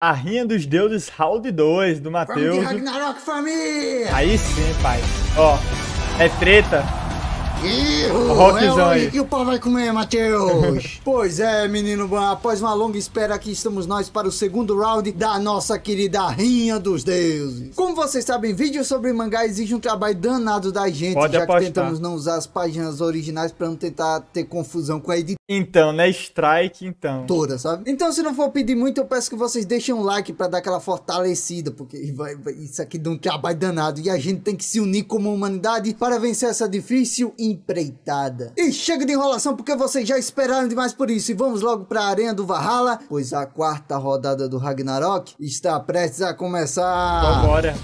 A Rainha dos Deuses, Round 2, do Vamos de Matheus. Ragnarok, família! Aí sim, pai. Ó, é treta. É hoje que o pau vai comer, Matheus! Pois é, menino bom, após uma longa espera aqui estamos nós para o segundo round da nossa querida Rainha dos Deuses. Como vocês sabem, vídeos sobre mangá exige um trabalho danado da gente, Pode já apostar. que tentamos não usar as páginas originais para não tentar ter confusão com a editora. Então, né? Strike, então. Sabe? Então, se não for pedir muito, eu peço que vocês deixem um like pra dar aquela fortalecida, porque isso aqui dá um trabalho danado e a gente tem que se unir como humanidade para vencer essa difícil empreitada. E chega de enrolação, porque vocês já esperaram demais por isso, e vamos logo pra Arena do Valhalla, pois a quarta rodada do Ragnarok está prestes a começar. Vambora.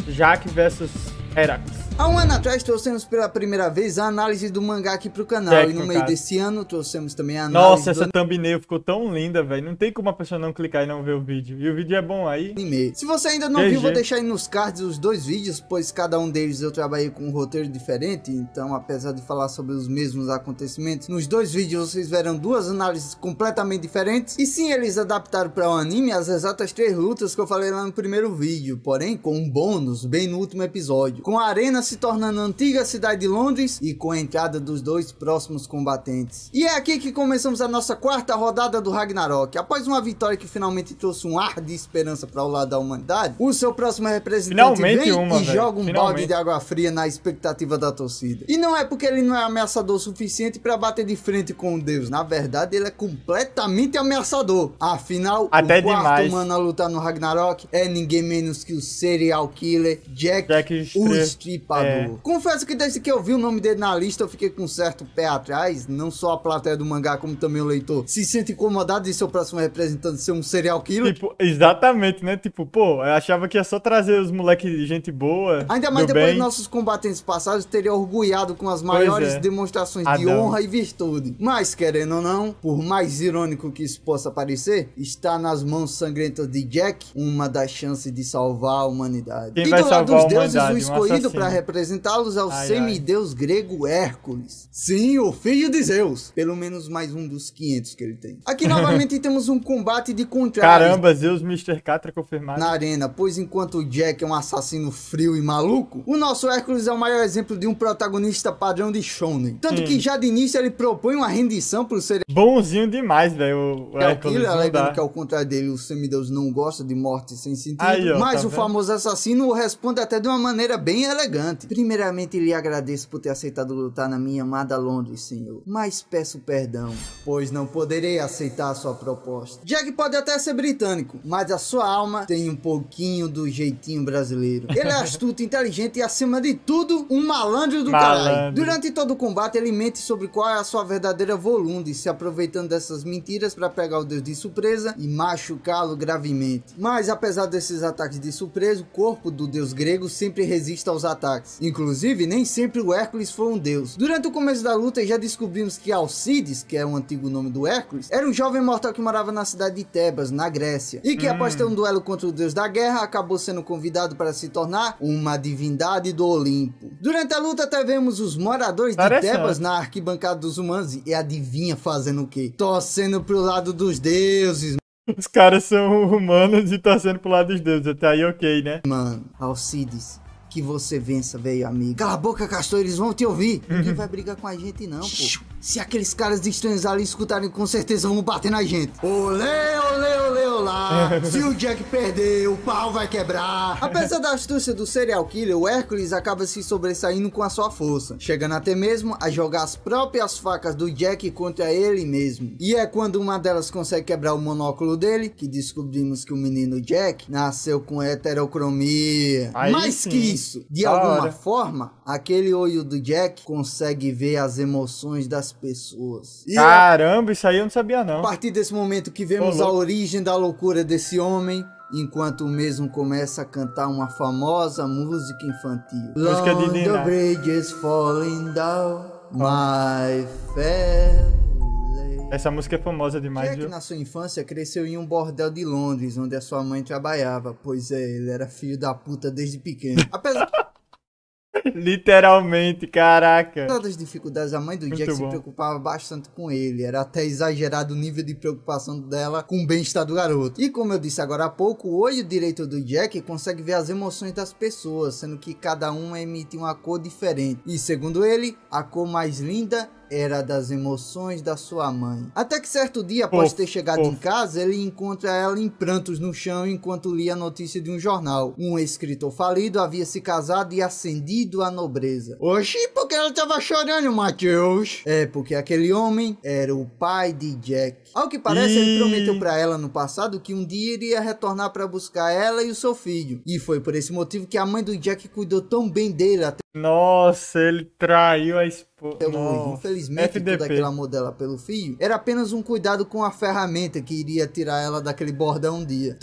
Jaque versus Herax. Há um ano atrás trouxemos pela primeira vez a análise do mangá aqui pro canal, Jack, e no no meio caso. desse ano trouxemos também a análise Nossa, do essa thumbnail ficou tão linda, velho. Não tem como a pessoa não clicar e não ver o vídeo. E o vídeo é bom aí. anime. Se você ainda não GG. viu, vou deixar aí nos cards os dois vídeos, pois cada um deles eu trabalhei com um roteiro diferente, então apesar de falar sobre os mesmos acontecimentos, nos dois vídeos vocês verão duas análises completamente diferentes, e sim, eles adaptaram para o anime as exatas 3 lutas que eu falei lá no primeiro vídeo, porém com um bônus bem no último episódio, com a Arena se tornando a antiga cidade de Londres e com a entrada dos dois próximos combatentes. E é aqui que começamos a nossa quarta rodada do Ragnarok. Após uma vitória que finalmente trouxe um ar de esperança para o lado da humanidade, o seu próximo representante Finalmente vem uma, e véio. joga um balde Finalmente. de água fria na expectativa da torcida. E não é porque ele não é ameaçador o suficiente para bater de frente com o Deus. Na verdade, ele é completamente ameaçador. Afinal, Até o quarto demais. humano a lutar no Ragnarok é ninguém menos que o serial killer Jack o Estripador. Confesso que desde que eu vi o nome dele na lista, eu fiquei com um certo pé atrás. Não só a plateia do mangá, como também o leitor se sente incomodado de seu próximo representante ser um serial killer. Tipo, exatamente, né? Tipo, pô, eu achava que ia só trazer os moleques de gente boa. Ainda mais do depois bem. dos nossos combatentes passados terem orgulhado com as maiores é. demonstrações de Adão. honra e virtude. Mas, querendo ou não, por mais irônico que isso possa parecer, está nas mãos sangrentas de Jack uma das chances de salvar a humanidade. Quem E vai do lado salvar dos a deuses, humanidade? o Um escolhido assassino. para representá-los é o Ai, semideus grego Hércules. Sim, o filho de Zeus. Pelo menos mais um dos 500 que ele tem. Aqui novamente temos um combate de contrários. Caramba, Zeus Mr. Catra confirmado. Na arena, pois enquanto o Jack é um assassino frio e maluco, o nosso Hércules é o maior exemplo de um protagonista padrão de shonen. Tanto que já de início ele propõe uma rendição pro serial Bonzinho demais, velho. O Hércules killer, não alegando dá. que ao contrário dele, o semideus não gosta de morte sem sentido. Aí, ó, Mas tá o vendo? famoso assassino responde até de uma maneira bem elegante. Primeiramente, lhe agradeço por ter aceitado lutar na minha amada Londres, senhor. Mas peço perdão, pois não poderei aceitar a sua proposta. Jack pode até ser britânico, mas a sua alma tem um pouquinho do jeitinho brasileiro. Ele é astuto, inteligente e, acima de tudo, um malandro do caralho. Durante todo o combate, ele mente sobre qual é a sua verdadeira Volunde, se aproveitando dessas mentiras para pegar o deus de surpresa e machucá-lo gravemente. Mas, apesar desses ataques de surpresa, o corpo do deus grego sempre resiste aos ataques. Inclusive, nem sempre o Hércules foi um deus. Durante o começo da luta, já descobrimos que Alcides, que é o antigo nome do Hércules, era um jovem mortal que morava na cidade de Tebas, na Grécia, e que após ter um duelo contra o deus da guerra, acabou sendo convidado para se tornar uma divindade do Olimpo. Durante a luta, até vemos os moradores de Tebas na arquibancada dos humanos, e adivinha fazendo o quê? Torcendo pro lado dos deuses. Os caras são humanos e torcendo pro lado dos deuses. Até aí, ok, né? Mano, Alcides, que você vença, velho amigo. Cala a boca, Castor, eles vão te ouvir. Ninguém vai brigar com a gente, não, pô. Se aqueles caras estranhos ali escutarem, com certeza vão bater na gente. Olê, olê, olê, olá. Se o Jack perder, o pau vai quebrar. Apesar da astúcia do serial killer, o Hércules acaba se sobressaindo com a sua força, chegando até mesmo a jogar as próprias facas do Jack contra ele mesmo. E é quando uma delas consegue quebrar o monóculo dele, que descobrimos que o menino Jack nasceu com heterocromia. Aí Mais sim. que isso, de Da alguma hora. forma, aquele olho do Jack consegue ver as emoções das pessoas. E Caramba, isso aí eu não sabia, não. a partir desse momento que vemos Ô, a louco. origem da loucura desse homem, enquanto o mesmo começa a cantar uma famosa música infantil. Música de Long the Nina. bridge is falling down, my fair lady. Essa música é famosa demais, Jack, viu? na sua infância, cresceu em um bordel de Londres, onde a sua mãe trabalhava. Pois é, ele era filho da puta desde pequeno. Apesar Literalmente, caraca. Apesar das dificuldades, a mãe do Jack se bom. preocupava bastante com ele. Era até exagerado o nível de preocupação dela com o bem-estar do garoto. E como eu disse agora há pouco, o olho direito do Jack consegue ver as emoções das pessoas, sendo que cada uma emite uma cor diferente. E segundo ele, a cor mais linda era das emoções da sua mãe. Até que certo dia, após ter chegado em casa, ele encontra ela em prantos no chão enquanto lia a notícia de um jornal. Um escritor falido havia se casado e ascendido à nobreza. Oxi, por que ela tava chorando, Matheus? É, porque aquele homem era o pai de Jack. Ao que parece, ele prometeu pra ela no passado que um dia iria retornar pra buscar ela e o seu filho. E foi por esse motivo que a mãe do Jack cuidou tão bem dele até... Nossa, ele traiu a esposa. Infelizmente, todo aquele amor dela pelo filho era apenas um cuidado com a ferramenta que iria tirar ela daquele bordão um dia.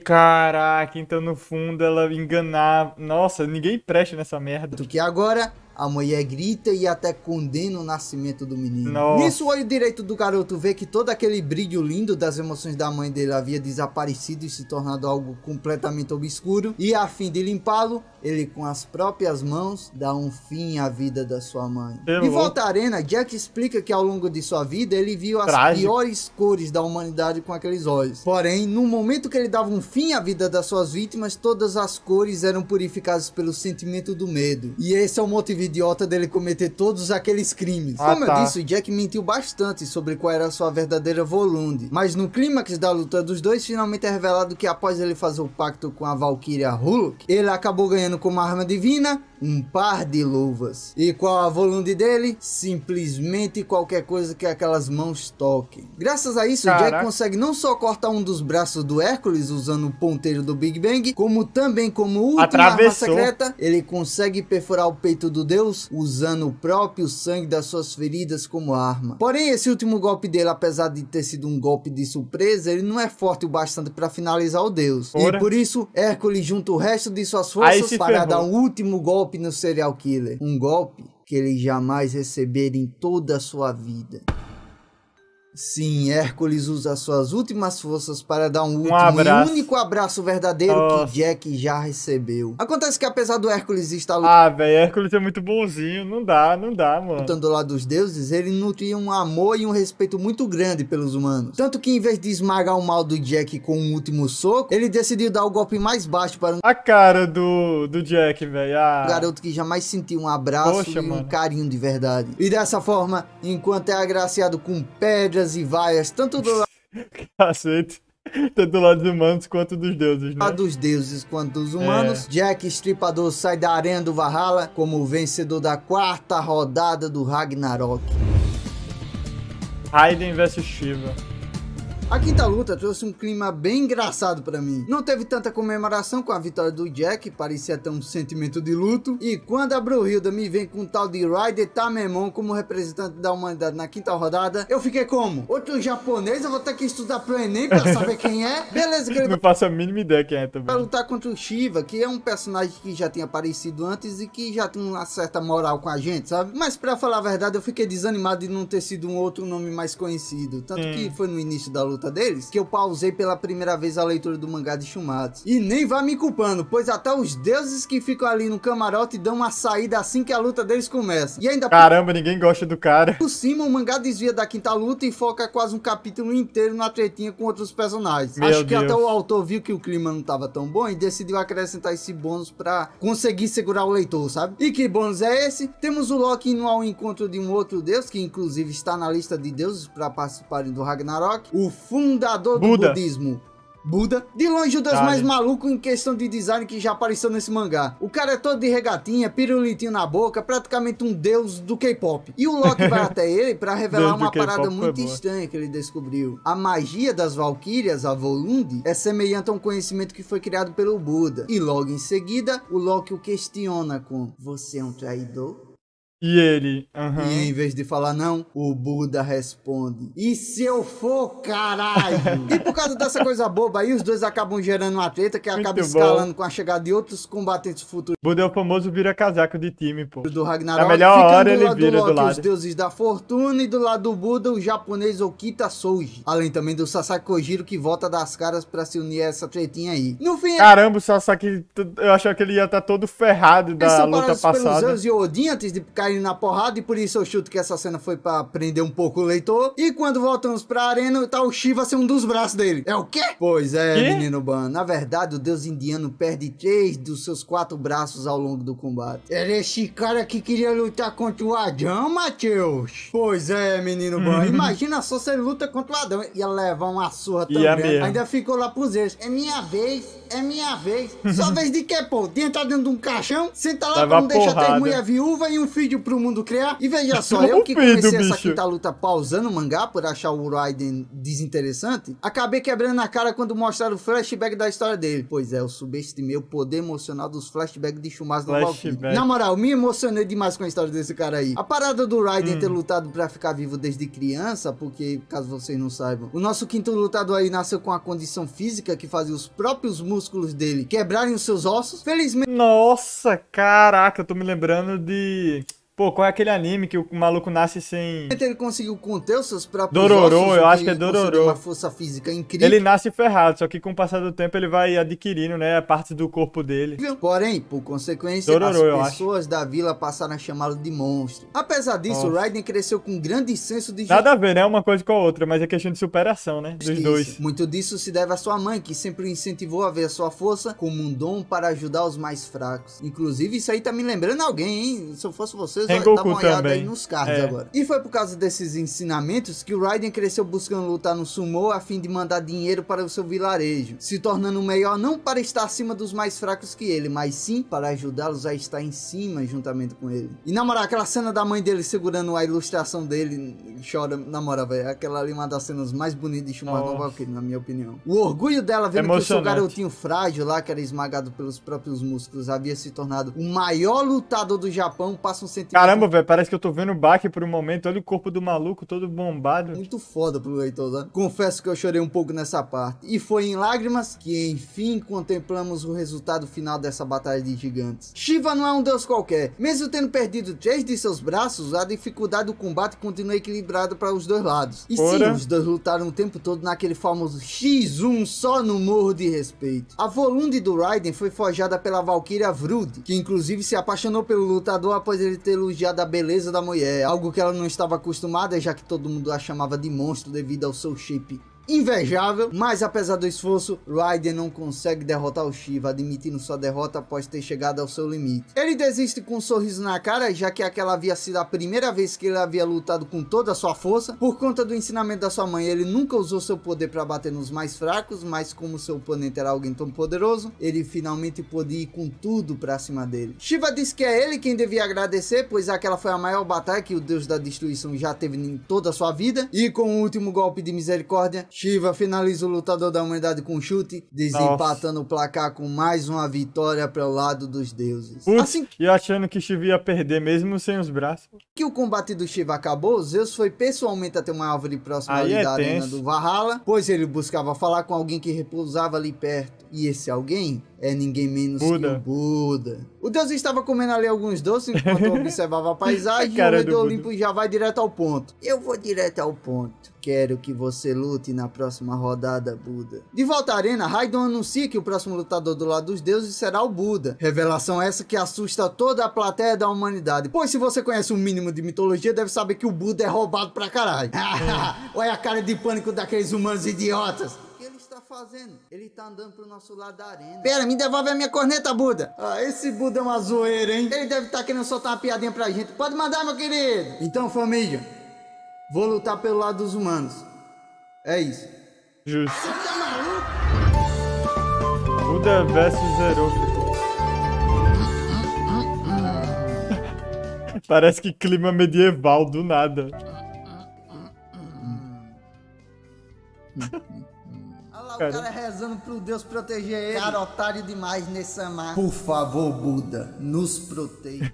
Caraca, então no fundo ela enganava. Nossa, ninguém presta nessa merda. Tanto que agora a mulher grita e até condena o nascimento do menino. Nossa. Nisso, o olho direito do garoto vê que todo aquele brilho lindo das emoções da mãe dele havia desaparecido e se tornado algo completamente obscuro. E a fim de limpá-lo, ele com as próprias mãos dá um fim à vida da sua mãe. De volta à arena, Jack explica que ao longo de sua vida ele viu as piores cores da humanidade com aqueles olhos. Porém, no momento que ele dava um fim à vida das suas vítimas, todas as cores eram purificadas pelo sentimento do medo. E esse é o motivo idiota dele cometer todos aqueles crimes. Como eu disse, o Jack mentiu bastante sobre qual era a sua verdadeira Volund. Mas no clímax da luta dos dois, finalmente é revelado que após ele fazer o pacto com a Valkyria Hulk, ele acabou ganhando como arma divina um par de luvas. E qual a Volund dele? Simplesmente qualquer coisa que aquelas mãos toquem. Graças a isso, Jack consegue não só cortar um dos braços do Hércules usando o ponteiro do Big Bang, como também, como última arma secreta, ele consegue perfurar o peito do Deus usando o próprio sangue das suas feridas como arma. Porém, esse último golpe dele, apesar de ter sido um golpe de surpresa, ele não é forte o bastante para finalizar o Deus. E por isso, Hércules junta o resto de suas forças para dar um último golpe no serial killer. Um golpe que ele jamais receber em toda a sua vida. Sim, Hércules usa suas últimas forças para dar um último e único abraço verdadeiro que Jack já recebeu. Acontece que apesar do Hércules estar lutando... velho, Hércules é muito bonzinho, não dá, mano. Lutando lá dos deuses, ele nutria um amor e um respeito muito grande pelos humanos. Tanto que em vez de esmagar o mal do Jack com um último soco, ele decidiu dar o golpe mais baixo para a cara do Jack, velho. Um garoto que jamais sentiu um abraço e um carinho de verdade. E dessa forma, enquanto é agraciado com pedras e vaias, tanto do cacete, tanto do lado dos humanos quanto dos deuses, né? Dos deuses quanto dos humanos, Jack Estripador sai da arena do Valhalla como vencedor da 4ª rodada do Ragnarok. Raiden vs Shiva. A quinta luta trouxe um clima bem engraçado pra mim. Não teve tanta comemoração com a vitória do Jack, parecia ter um sentimento de luto. E quando a Brunhilda me vem com o tal de Ryder Tamemon como representante da humanidade na quinta rodada, eu fiquei como? Outro japonês, eu vou ter que estudar pro Enem pra saber quem é? Beleza que ele não faço a mínima ideia quem é também. Vai lutar contra o Shiva, que é um personagem que já tinha aparecido antes e que já tem uma certa moral com a gente, sabe? Mas pra falar a verdade, eu fiquei desanimado de não ter sido um outro nome mais conhecido. Tanto que foi no início da luta deles que eu pausei pela primeira vez a leitura do mangá de Shumatsu. E nem vá me culpando, pois até os deuses que ficam ali no camarote dão uma saída assim que a luta deles começa. E ainda caramba, ninguém gosta do cara. Por cima, o mangá desvia da quinta luta e foca quase um capítulo inteiro na tretinha com outros personagens. Acho que até o autor viu que o clima não tava tão bom e decidiu acrescentar esse bônus pra conseguir segurar o leitor, sabe? E que bônus é esse? Temos o Loki indo ao encontro de um outro deus, que inclusive está na lista de deuses para participarem do Ragnarok, o fundador do budismo, Buda. De longe o deus mais maluco em questão de design que já apareceu nesse mangá. O cara é todo de regatinha, pirulitinho na boca, praticamente um deus do K-pop. E o Loki vai até ele pra revelar uma parada muito estranha que ele descobriu. A magia das Valkyrias, a Volund, é semelhante a um conhecimento que foi criado pelo Buda. E logo em seguida, o Loki o questiona com: você é um traidor? E ele? E em vez de falar não, o Buda responde: e se eu for, caralho? E por causa dessa coisa boba aí, os dois acabam gerando uma treta que acaba escalando com a chegada de outros combatentes futuros. Buda é o famoso vira-casaco de time, pô. Do Ragnarok, na melhor hora ele lado vira do lado. Os deuses da fortuna, e do lado do Buda, o japonês Okita Souji. Além também do Sasaki Kojiro, que volta das caras pra se unir a essa tretinha aí. No fim, caramba, o Sasaki, eu achava que ele ia estar todo ferrado da luta passada. Pelos Zeus e Odin antes de cair na porrada, e por isso eu chuto que essa cena foi pra prender um pouco o leitor. E quando voltamos pra arena, tá o Shiva ser um dos braços dele. É o quê? Pois é, menino Ban. Na verdade, o deus indiano perde 3 dos seus 4 braços ao longo do combate. Era esse cara que queria lutar contra o Adão, Matheus? Pois é, menino Ban. Imagina só se ele luta contra o Adão. Ia levar uma surra tão grande. Ainda ficou lá pros Zeus. É minha vez. É minha vez. Só vez de que, pô? De entrar dentro de um caixão, senta lá pra não deixar ter mulher viúva e um filho pro mundo criar. E veja só, eu que comecei essa quinta luta pausando o mangá por achar o Raiden desinteressante, acabei quebrando a cara quando mostraram o flashback da história dele. Pois é, eu subestimei o poder emocional dos flashbacks de Shumasu no Valkyrie. Na moral, me emocionei demais com a história desse cara aí. A parada do Raiden ter lutado pra ficar vivo desde criança, porque, caso vocês não saibam, o nosso quinto lutador aí nasceu com a condição física que fazia os próprios músculos dele quebrarem os seus ossos. Felizmente... Nossa, caraca, eu tô me lembrando de... Pô, qual é aquele anime que o maluco nasce sem... Ele conseguiu conter os seus próprios Dororo, ossos, eu acho que é Dororo. Uma força física incrível. Ele nasce ferrado, só que com o passar do tempo ele vai adquirindo, né, a parte do corpo dele. Porém, por consequência, Dororo, as pessoas da vila passaram a chamá-lo de monstro. Apesar disso, o Raiden cresceu com um grande senso de... Nada a ver, né, uma coisa com a outra, mas é questão de superação, né, dos dois. Muito disso se deve à sua mãe, que sempre o incentivou a ver a sua força como um dom para ajudar os mais fracos. Inclusive, isso aí tá me lembrando alguém, hein? Se eu fosse vocês, eu dava uma olhada aí nos cards agora. E foi por causa desses ensinamentos que o Raiden cresceu buscando lutar no sumo a fim de mandar dinheiro para o seu vilarejo, se tornando melhor não para estar acima dos mais fracos que ele, mas sim para ajudá-los a estar em cima juntamente com ele. E na moral, aquela cena da mãe dele segurando a ilustração dele, chora, na moral, velho, aquela ali é uma das cenas mais bonitas de Shumasu no Valkyrie, na minha opinião. O orgulho dela vendo que o seu garotinho frágil lá, que era esmagado pelos próprios músculos, havia se tornado o maior lutador do Japão, passa um sentimento... Caramba, velho, parece que eu tô vendo o Baki por um momento. Olha o corpo do maluco todo bombado. Muito foda pro leitor, né? Confesso que eu chorei um pouco nessa parte. E foi em lágrimas que, enfim, contemplamos o resultado final dessa batalha de gigantes. Shiva não é um deus qualquer. Mesmo tendo perdido 3 de seus braços, a dificuldade do combate continua equilibrada para os dois lados. E sim, os dois lutaram o tempo todo naquele famoso X1 só no morro de respeito. A Volunde do Raiden foi forjada pela Valkyria Vrud, que inclusive se apaixonou pelo lutador após ele ter elogiado a beleza da mulher, algo que ela não estava acostumada, já que todo mundo a chamava de monstro devido ao seu shape invejável. Mas apesar do esforço, Raiden não consegue derrotar o Shiva, admitindo sua derrota após ter chegado ao seu limite. Ele desiste com um sorriso na cara, já que aquela havia sido a primeira vez que ele havia lutado com toda a sua força. Por conta do ensinamento da sua mãe, ele nunca usou seu poder para bater nos mais fracos, mas como seu oponente era alguém tão poderoso, ele finalmente pôde ir com tudo pra cima dele. Shiva diz que é ele quem devia agradecer, pois aquela foi a maior batalha que o deus da destruição já teve em toda a sua vida. E com o último golpe de misericórdia, Shiva finaliza o lutador da humanidade com um chute, desempatando o placar com mais uma vitória para o lado dos deuses. Assim, e achando que Shiva ia perder mesmo sem os braços. Que o combate do Shiva acabou, Zeus foi pessoalmente até uma árvore próxima ali da arena do Valhalla, pois ele buscava falar com alguém que repousava ali perto. E esse alguém é ninguém menos que o Buda. O deus estava comendo ali alguns doces enquanto observava a paisagem e o rei do Olimpo já vai direto ao ponto. Eu vou direto ao ponto. Quero que você lute na próxima rodada, Buda. De volta à arena, Raiden anuncia que o próximo lutador do lado dos deuses será o Buda. Revelação essa que assusta toda a plateia da humanidade. Pois se você conhece um mínimo de mitologia, deve saber que o Buda é roubado pra caralho. Olha a cara de pânico daqueles humanos idiotas. O que ele está fazendo? Ele tá andando pro nosso lado da arena. Pera, me devolve a minha corneta, Buda. Esse Buda é uma zoeira, hein? Ele deve estar querendo soltar uma piadinha pra gente. Pode mandar, meu querido. Então, família, vou lutar pelo lado dos humanos. É isso. Justo. Buda versus Hieróglifo. Parece que clima medieval do nada. Olha lá o cara rezando pro Deus proteger ele. Cara, otário demais nesse mar. Por favor, Buda, nos proteja.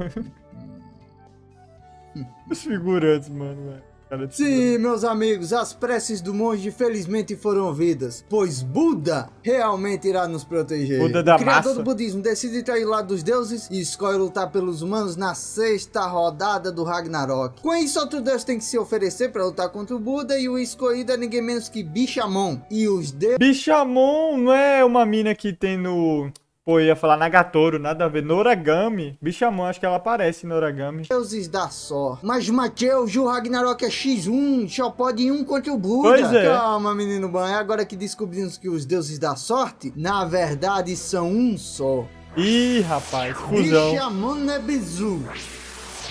Os figurantes, mano, velho. Cara de Sim, figurante. meus amigos, as preces do monge felizmente foram ouvidas, pois Buda realmente irá nos proteger. Buda da O criador massa. do budismo decide trair o lado dos deuses e escolhe lutar pelos humanos na 6ª rodada do Ragnarok. Com isso, outro deus tem que se oferecer para lutar contra o Buda e o escolhido é ninguém menos que Bishamon. E os Bishamon não é uma mina que tem no... Pô, eu ia falar Nagatoro, nada a ver. Noragami. Bishamon, acho que ela aparece em Noragami. deuses da sorte. Mas Mateus, o Ragnarok é X1, só pode ir um contra o Buda. Pois é. Calma, menino bom, é agora que descobrimos que os deuses da sorte, na verdade, são um só. Ih, rapaz, fusão. Bishamon Nebizu.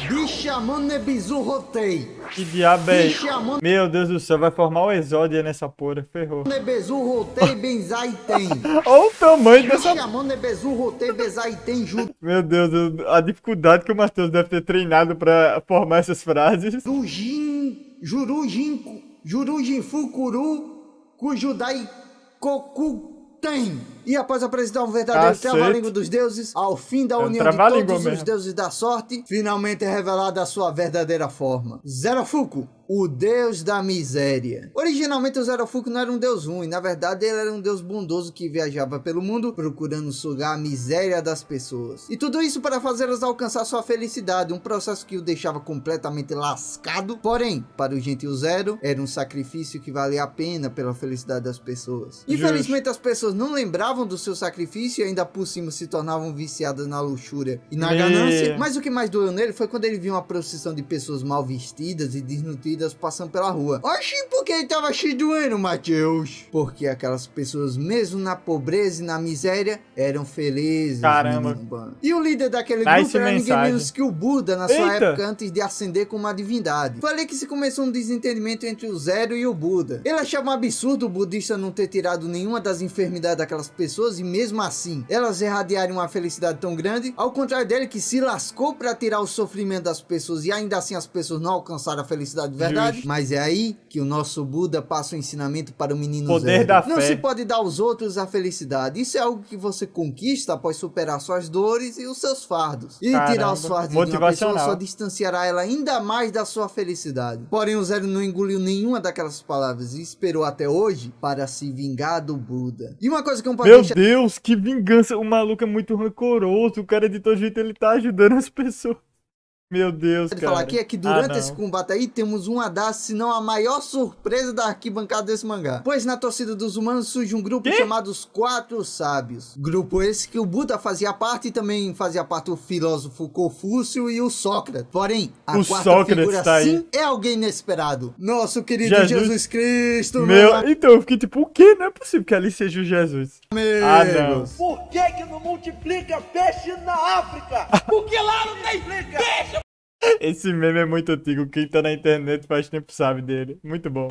Bishamon Nebizu Rotei. Que diabo é? Bishamon Meu Deus do céu, vai formar o Exódia nessa porra. Ferrou. Nebezu Rotei Benzai Tem. Olha o tamanho dessa... Bishamon Nebezu Rotei Benzai Tem Ju. Meu Deus, a dificuldade que o Matheus deve ter treinado pra formar essas frases. Jurujin Fukuru Kujudai Koku Tem. E após apresentar um verdadeiro Cacete. trava-língua dos deuses, ao fim da um união de trava-língua todos os mesmo. deuses da sorte, finalmente é revelada a sua verdadeira forma. Zerofuku, o deus da miséria. Originalmente o Zerofuku não era um deus ruim, na verdade ele era um deus bondoso que viajava pelo mundo procurando sugar a miséria das pessoas. E tudo isso para fazê-las alcançar sua felicidade, um processo que o deixava completamente lascado. Porém, para o gentil Zero, era um sacrifício que valia a pena pela felicidade das pessoas. Infelizmente as pessoas não lembravam do seu sacrifício e ainda por cima se tornavam viciadas na luxúria e na ganância. Mas o que mais doeu nele foi quando ele viu uma procissão de pessoas mal vestidas e desnutridas passando pela rua. Oxi, por que ele tava cheio doendo, Mateus? Porque aquelas pessoas, mesmo na pobreza e na miséria, eram felizes. Caramba. menino bom. E o líder daquele Nice grupo era ninguém mensagem. menos que o Buda na sua Eita. época antes de ascender como uma divindade. Foi ali que se começou um desentendimento entre o Zero e o Buda. Ele achava um absurdo o budista não ter tirado nenhuma das enfermidades daquelas pessoas e mesmo assim elas irradiarem uma felicidade tão grande, ao contrário dele que se lascou para tirar o sofrimento das pessoas e ainda assim as pessoas não alcançaram a felicidade de verdade. Justo. Mas é aí que o nosso Buda passa o ensinamento para o menino Poder Zero. da Não fé. se pode dar aos outros a felicidade. Isso é algo que você conquista após superar suas dores e os seus fardos. E Caramba. tirar os fardos de uma pessoa Motivacional. só distanciará ela ainda mais da sua felicidade. Porém o Zero não engoliu nenhuma daquelas palavras e esperou até hoje para se vingar do Buda. E uma coisa que não pode Meu deixar Deus, que vingança. O maluco é muito rancoroso. O cara de todo jeito ele tá ajudando as pessoas. Meu Deus, de cara. falar aqui é que durante não. esse combate aí temos uma das, se não a maior surpresa da arquibancada desse mangá. Pois na torcida dos humanos surge um grupo chamado os Quatro Sábios. Grupo esse que o Buda fazia parte e também fazia parte o filósofo Confúcio e o Sócrates. Porém, a O quarta Sócrates figura tá aí. sim é alguém inesperado. Nosso querido Jesus. Jesus Cristo, Meu, então eu fiquei tipo, o quê? Não é possível que ali seja o Jesus. Ah, não. Por que que não multiplica peixe na África? Porque lá não tem peixe. Esse meme é muito antigo. Quem tá na internet faz tempo sabe dele. Muito bom.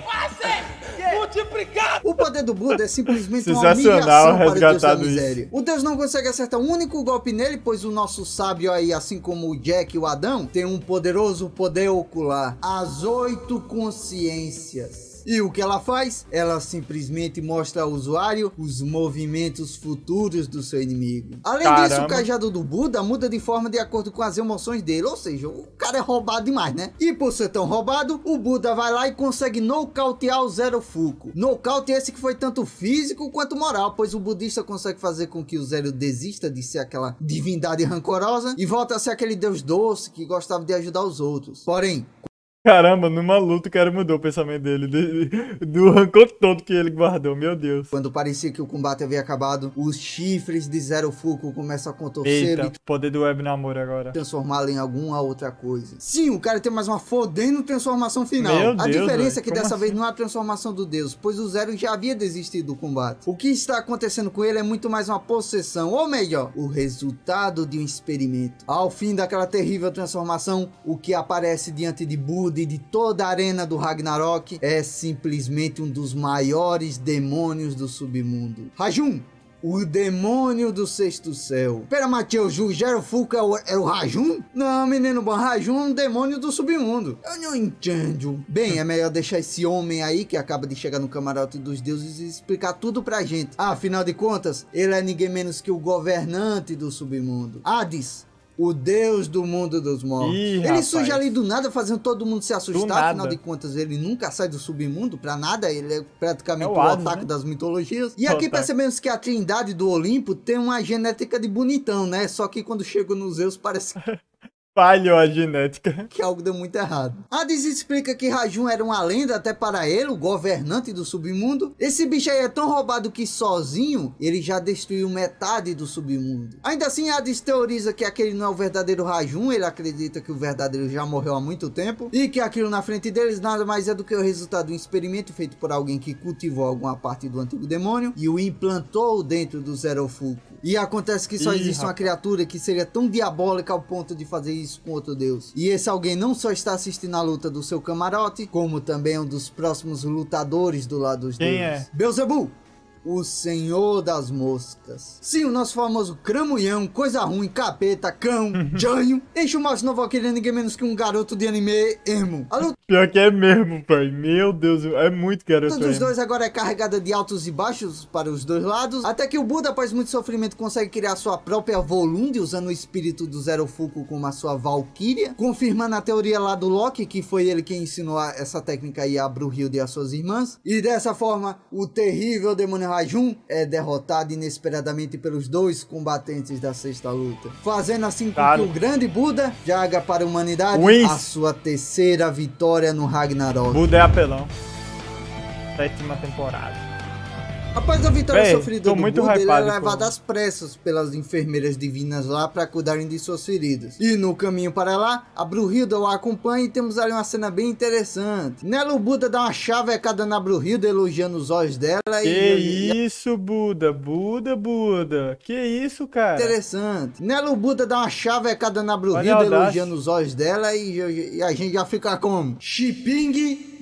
Multiplicar. O poder do Buda é simplesmente uma Sensacional humilhação para o Deus da resgatado isso. miséria. O Deus não consegue acertar um único golpe nele, pois o nosso sábio aí, assim como o Jack e o Adão, tem um poderoso poder ocular. As 8 consciências. E o que ela faz? Ela simplesmente mostra ao usuário os movimentos futuros do seu inimigo. Além disso, Caramba. o cajado do Buda muda de forma de acordo com as emoções dele, ou seja, o cara é roubado demais, né? E por ser tão roubado, o Buda vai lá e consegue nocautear o Zerofuku. Nocaute esse que foi tanto físico quanto moral, pois o budista consegue fazer com que o Zero desista de ser aquela divindade rancorosa e volta a ser aquele deus doce que gostava de ajudar os outros. Porém, Caramba, numa luta o cara mudou o pensamento dele. Do rancor todo que ele guardou, meu Deus. quando parecia que o combate havia acabado, os chifres de Zerofuku começam a contorcê-lo Eita, poder do web namoro agora. transformá-lo em alguma outra coisa. Sim, o cara tem mais uma fodendo transformação final. Meu A Deus, diferença é velho, que como dessa vez assim? não há transformação do deus, pois o Zero já havia desistido do combate. O que está acontecendo com ele é muito mais uma possessão, ou melhor, o resultado de um experimento. Ao fim daquela terrível transformação, o que aparece diante de Buda e de toda a arena do Ragnarok é simplesmente um dos maiores demônios do submundo. Rajun, o demônio do sexto céu. Pera, Mateus, o Zerofuku é o Rajun? Não, menino bom, Rajun é um demônio do submundo. Eu não entendo. Bem, é melhor deixar esse homem aí, que acaba de chegar no camarote dos deuses, e explicar tudo pra gente. Afinal de contas, ele é ninguém menos que o governante do submundo. Hades, o deus do mundo dos mortos. Ele surge ali do nada, fazendo todo mundo se assustar. Afinal de contas, ele nunca sai do submundo pra nada. Ele é praticamente o otaku das mitologias. E aqui percebemos que a trindade do Olimpo tem uma genética de bonitão, né? Só que quando chega nos Zeus parece... falhou a genética. Que algo deu muito errado. Hades explica que Rajun era uma lenda até para ele, o governante do submundo. Esse bicho aí é tão roubado que sozinho ele já destruiu metade do submundo. Ainda assim, Hades teoriza que aquele não é o verdadeiro Rajun. Ele acredita que o verdadeiro já morreu há muito tempo e que aquilo na frente deles nada mais é do que o resultado de um experimento feito por alguém que cultivou alguma parte do antigo demônio e o implantou dentro do Zerofuku. E acontece que só existe uma criatura que seria tão diabólica ao ponto de fazer isso com outro deus. E esse alguém não só está assistindo a luta do seu camarote, como também é um dos próximos lutadores do lado dos deuses. Quem é? Beelzebub, o senhor das moscas. Sim, o nosso famoso cramulhão, coisa ruim, capeta, cão, janho. Enche o mais novo aquele ninguém menos que um garoto de anime emo. A luta Pior que é mesmo, pai. Meu Deus, é muito garoto. dos dois agora é carregada de altos e baixos para os dois lados, até que o Buda, após muito sofrimento, consegue criar sua própria Volunde, usando o espírito do Zerofuku como a sua Valkyria, confirmando a teoria lá do Loki, que foi ele quem ensinou essa técnica aí a Brunhilde e as suas irmãs. E dessa forma, o terrível demônio Rajun é derrotado inesperadamente pelos dois combatentes da sexta luta, fazendo assim com que o grande Buda traga para a humanidade a sua terceira vitória no Ragnarok. Buda é apelão. 7ª temporada. Após a vitória sofrida do Buda, ele é levado às pressas pelas enfermeiras divinas lá para cuidarem de suas feridas. E no caminho para lá, a Brunhilde o acompanha e temos ali uma cena bem interessante. Nela o Buda dá uma chavecada na Brunhilde, elogiando os olhos dela. Isso, Buda. Que isso, cara? Interessante. Nela o Buda dá uma chavecada na Brunhilde, elogiando os olhos dela e a gente já fica como? Shipping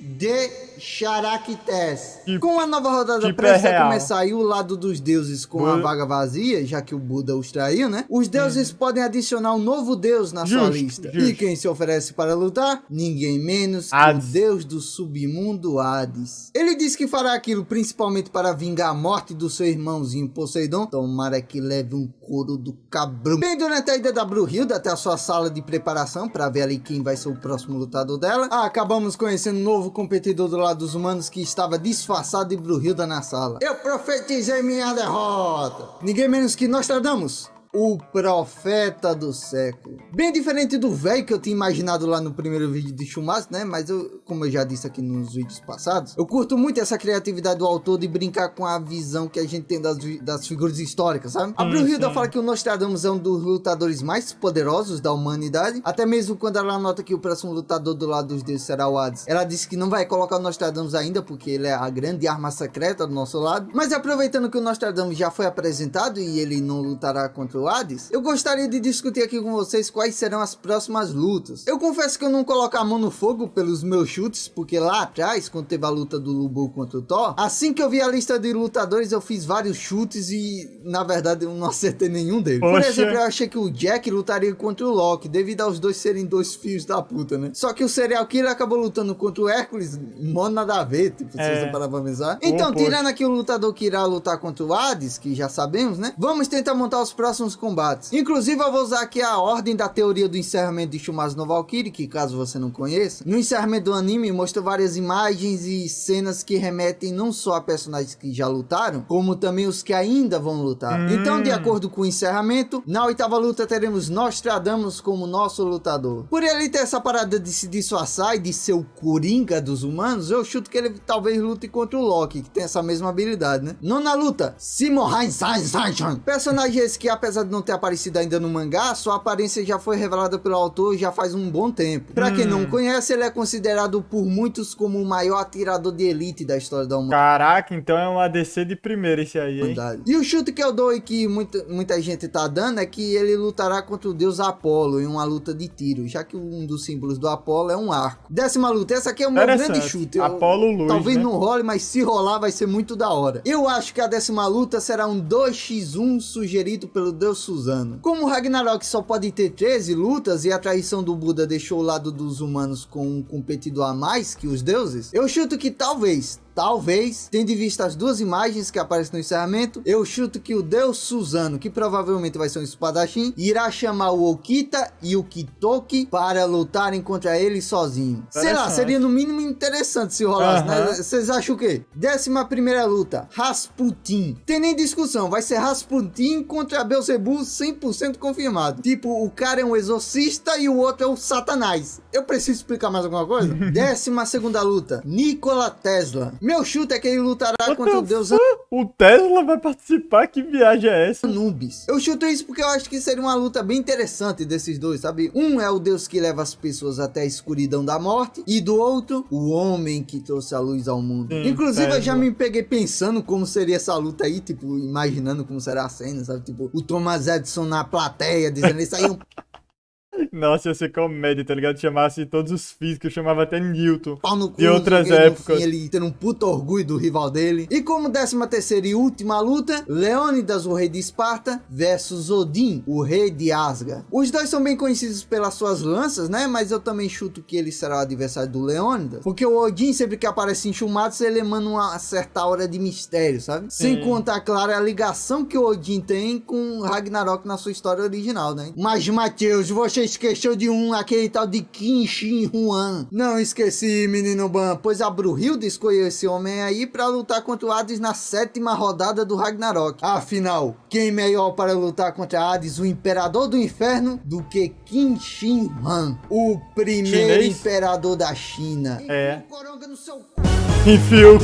de Charaktes. Com a nova rodada prestes a começar aí o lado dos deuses com a vaga vazia, já que o Buda os traiu, né? Os deuses podem adicionar um novo deus na sua lista. E quem se oferece para lutar? Ninguém menos que o deus do submundo, Hades. Ele diz que fará aquilo principalmente para vingar a morte do seu irmãozinho Poseidon. Tomara que leve um couro do cabrão. Bem, durante a ida da Brunhilde até a sua sala de preparação para ver ali quem vai ser o próximo lutador dela, acabamos conhecendo um novo competidor do lado dos humanos que estava disfarçado de Brunhilde na sala. Eu profetizei minha derrota. Ninguém menos que Nostradamus, o profeta do século. Bem diferente do velho que eu tinha imaginado lá no primeiro vídeo de Shumatsu, né? Mas como eu já disse aqui nos vídeos passados, eu curto muito essa criatividade do autor de brincar com a visão que a gente tem das figuras históricas, sabe? A Brunhilde fala que o Nostradamus é um dos lutadores mais poderosos da humanidade, até mesmo quando ela nota que o próximo lutador do lado dos deuses será o Hades. Ela disse que não vai colocar o Nostradamus ainda, porque ele é a grande arma secreta do nosso lado. Mas aproveitando que o Nostradamus já foi apresentado e ele não lutará contra o Hades, eu gostaria de discutir aqui com vocês quais serão as próximas lutas. Eu confesso que eu não coloco a mão no fogo pelos meus chutes, porque lá atrás, quando teve a luta do Lubu contra o Thor, assim que eu vi a lista de lutadores, eu fiz vários chutes e, na verdade, eu não acertei nenhum deles. Por exemplo, eu achei que o Jack lutaria contra o Loki, devido aos dois serem dois filhos da puta, né? Só que o Serial Killer acabou lutando contra o Hércules, mó nada a ver, tipo, se você parar pra pensar. Então, tirando aqui o lutador que irá lutar contra o Hades, que já sabemos, né? Vamos tentar montar os próximos combates. Inclusive, eu vou usar aqui a ordem da teoria do encerramento de Shumatsu no Valkyrie, que caso você não conheça, no encerramento do anime mostra várias imagens e cenas que remetem não só a personagens que já lutaram, como também os que ainda vão lutar. Então, de acordo com o encerramento, na 8ª luta teremos Nostradamus como nosso lutador. Por ele ter essa parada de se disfarçar e de ser o coringa dos humanos, eu chuto que ele talvez lute contra o Loki, que tem essa mesma habilidade, né? Nona luta, Simon Hansen. Personagem esse que, apesar de não ter aparecido ainda no mangá, sua aparência já foi revelada pelo autor já faz um bom tempo. Pra quem não conhece, ele é considerado por muitos como o maior atirador de elite da história da humanidade. Caraca, então é um ADC de primeira esse aí, hein? E o chute que eu dou e que muita gente tá dando é que ele lutará contra o deus Apolo em uma luta de tiro, já que um dos símbolos do Apolo é um arco. 10ª luta, essa aqui é o meu grande chute. Apolo Luz, talvez né? não role, mas se rolar vai ser muito da hora. Eu acho que a 10ª luta será um 2x1 sugerido pelo deus Suzano. Como o Ragnarok só pode ter 13 lutas e a traição do Buda deixou o lado dos humanos com um competidor a mais que os deuses, eu chuto que talvez talvez, tendo em vista as duas imagens que aparecem no encerramento, eu chuto que o deus Suzano, que provavelmente vai ser um espadachim, irá chamar o Okita e o Kitoki para lutarem contra ele sozinho. Sei lá, seria no mínimo interessante se rolasse, né? Vocês acham o quê? 11ª luta, Rasputin. Tem nem discussão, vai ser Rasputin contra Beelzebub 100% confirmado. Tipo, o cara é um exorcista e o outro é o Satanás. Eu preciso explicar mais alguma coisa? 12ª luta, Nikola Tesla. Meu chute é que ele lutará contra o deus... O Tesla vai participar? Que viagem é essa? Anubis. Eu chuto isso porque eu acho que seria uma luta bem interessante desses dois, sabe? Um é o deus que leva as pessoas até a escuridão da morte, e do outro, o homem que trouxe a luz ao mundo. Sim, inclusive, Tesla. Eu já me peguei pensando como seria essa luta aí, tipo, imaginando como será a cena, sabe? Tipo, o Thomas Edison na plateia, dizendo isso aí. Nossa, ia ser comédia, tá ligado? Chamasse todos os físicos, chamava até Newton. Pau no cu, de outras épocas. Fim, ele tendo um puto orgulho do rival dele. E como 13ª e última luta, Leônidas, o rei de Esparta, versus Odin, o rei de Asgard. Os dois são bem conhecidos pelas suas lanças, né? Mas eu também chuto que ele será o adversário do Leônidas. Porque o Odin, sempre que aparece em Chumados, ele emana uma certa aura de mistério, sabe? Sim. Sem contar, claro, a ligação que o Odin tem com Ragnarok na sua história original, né? Mas, Matheus, você esqueceu de aquele tal de Qin Shi Huang. Não esqueci, menino Ban, pois a Brunhilde escolheu esse homem aí pra lutar contra o Hades na 7ª rodada do Ragnarok. Afinal, quem melhor para lutar contra Hades, o imperador do inferno, do que Qin Shi Huang, o primeiro imperador da China. É. Enfiou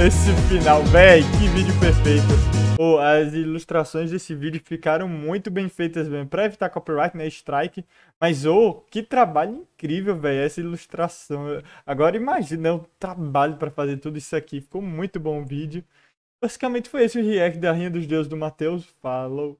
esse final, véi, que vídeo perfeito. Oh, as ilustrações desse vídeo ficaram muito bem feitas mesmo, pra evitar copyright, né, strike. Mas, que trabalho incrível, velho, essa ilustração. Agora imagina, o trabalho pra fazer tudo isso aqui. Ficou muito bom o vídeo. Basicamente foi esse o react da Rainha dos Deuses do Matheus. Falou!